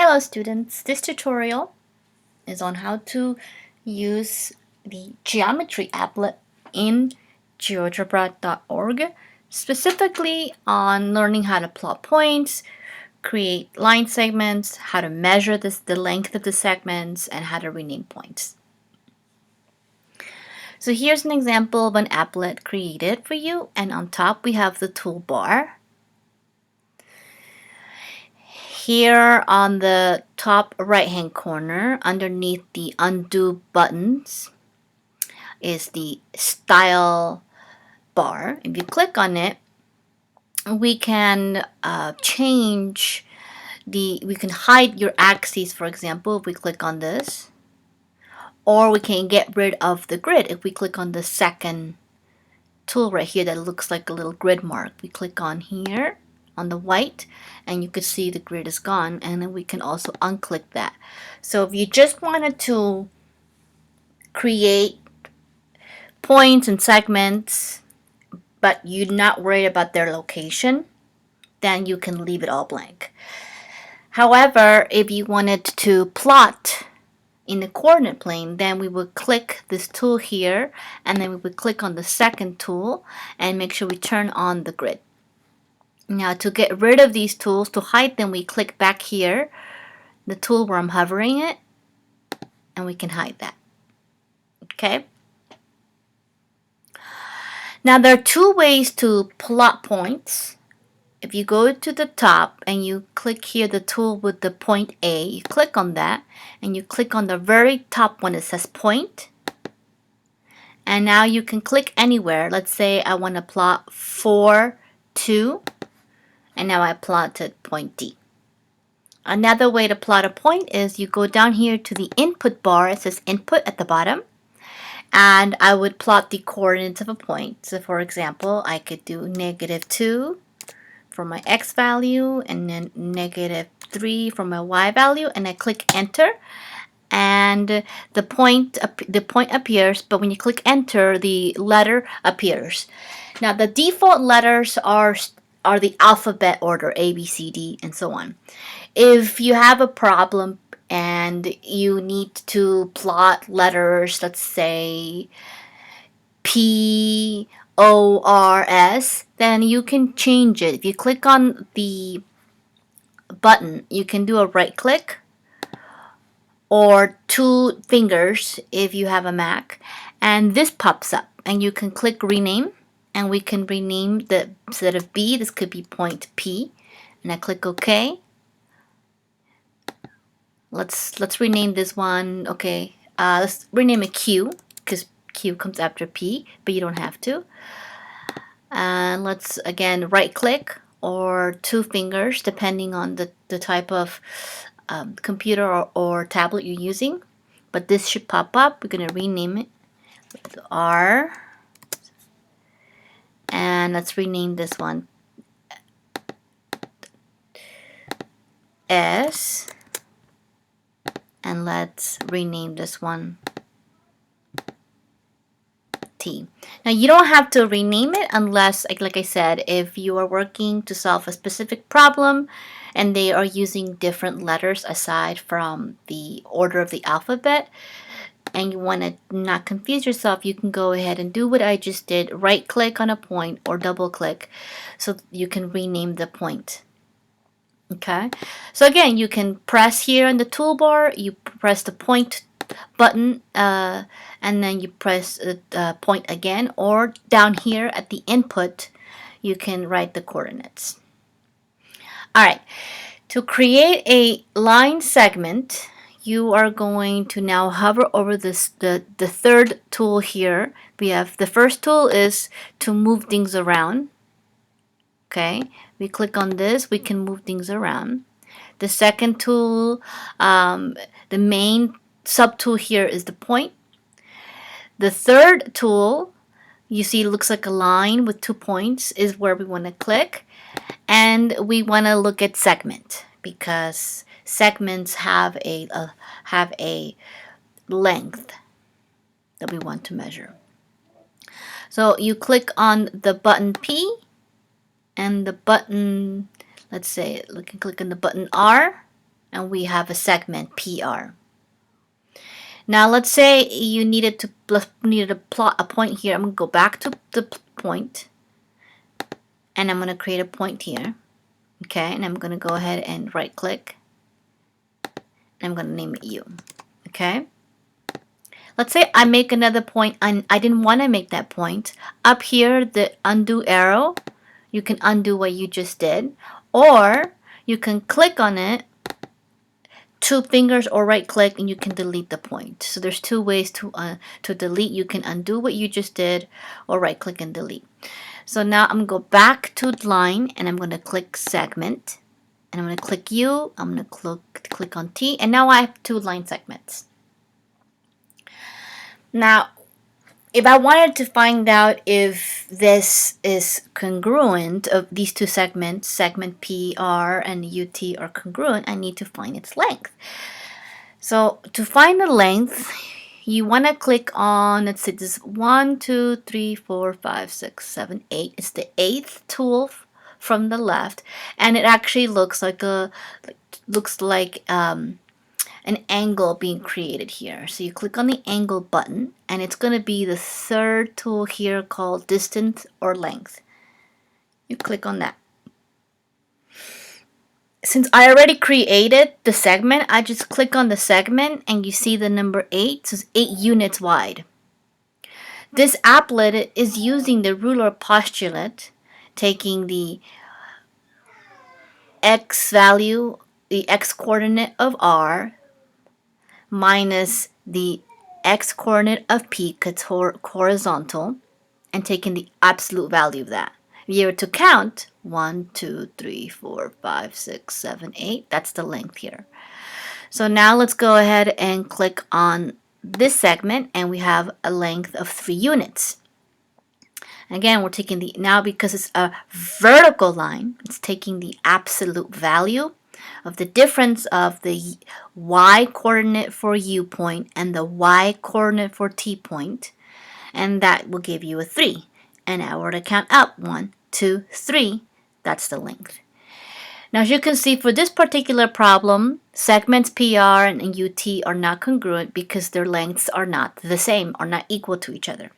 Hello students, this tutorial is on how to use the geometry applet in Geogebra.org, specifically on learning how to plot points, create line segments, how to measure the length of the segments, and how to rename points. So here's an example of an applet created for you, and on top we have the toolbar. Here on the top right hand corner, underneath the undo buttons, is the style bar. If you click on it, we can we can hide your axes, for example, if we click on this, or we can get rid of the grid if we click on the second tool right here that looks like a little grid mark. We click on here on the white and you can see the grid is gone, and then we can also unclick that. So if you just wanted to create points and segments but you're not worried about their location, then you can leave it all blank. However, if you wanted to plot in the coordinate plane, then we would click this tool here, and then we would click on the second tool and make sure we turn on the grid. Now to get rid of these tools, to hide them, we click back here, the tool where I'm hovering it, and we can hide that. Okay? Now there are two ways to plot points. If you go to the top and you click here the tool with the point A, you click on that and you click on the very top one that says point. And now you can click anywhere. Let's say I want to plot 4, 2, and now I plotted point D. Another way to plot a point is you go down here to the input bar. It says input at the bottom. And I would plot the coordinates of a point. So for example, I could do -2 for my x value and then -3 for my y value, and I click enter, and the point appears, but when you click enter, the letter appears. Now the default letters are the alphabet order, A, B, C, D, and so on. If you have a problem and you need to plot letters, let's say P, O, R, S, then you can change it. If you click on the button, you can do a right click or 2 fingers if you have a Mac, and this pops up and you can click rename, and we can rename the, instead of B, this could be point P, and I click OK. Let's rename this one. Okay, let's rename it Q, because Q comes after P, but you don't have to. And let's again right click or 2 fingers depending on the type of computer or tablet you're using, but this should pop up. We're going to rename it R, and let's rename this one S, and let's rename this one T. Now you don't have to rename it unless, like I said, if you are working to solve a specific problem and they are using different letters aside from the order of the alphabet, and you want to not confuse yourself, you can go ahead and do what I just did, right click on a point or double click so you can rename the point. Okay, so again, you can press here on the toolbar, you press the point button, and then you press point again, or down here at the input you can write the coordinates. Alright, to create a line segment, you are going to now hover over this the third tool here. We have the first tool is to move things around. Okay, we click on this, we can move things around. The second tool, the main subtool here, is the point. The third tool, you see, looks like a line with 2 points, is where we want to click, and we want to look at segment because segments have a length that we want to measure. So you click on the button P and the button, let's say, you can click on the button R, and we have a segment PR. Now let's say you needed to plot a point here. I'm going to go back to the point, and I'm going to create a point here. Okay, and I'm going to go ahead and right click, and I'm going to name it U. Okay, let's say I make another point and I didn't want to make that point. Up here, the undo arrow, you can undo what you just did, or you can click on it, 2 fingers, or right click, and you can delete the point. So there's 2 ways to delete. You can undo what you just did, or right click and delete. So now I'm going to go back to line, and I'm going to click segment, and I'm going to click U, I'm going to click on T, and now I have 2 line segments. Now, if I wanted to find out if this is congruent, of these 2 segments, segment PR and UT are congruent, I need to find its length. So to find the length, you want to click on, let's see, this 1, 2, 3, 4, 5, 6, 7, 8. It's the 8th tool from the left, and it actually looks like an angle being created here. So you click on the angle button, and it's going to be the 3rd tool here called distance or length. You click on that. Since I already created the segment, I just click on the segment, and you see the number 8, so it's 8 units wide. This applet is using the ruler postulate, taking the x value, the x coordinate of R, minus the x coordinate of P, because it's horizontal, and taking the absolute value of that. If you were to count 1, 2, 3, 4, 5, 6, 7, 8, that's the length here. So now let's go ahead and click on this segment, and we have a length of 3 units. Again, we're taking the, now because it's a vertical line, it's taking the absolute value of the difference of the y coordinate for U point and the y coordinate for T point, and that will give you a 3. And now we're to count up 1, 2, 3. That's the length. Now, as you can see, for this particular problem, segments PR and UT are not congruent because their lengths are not the same, are not equal to each other.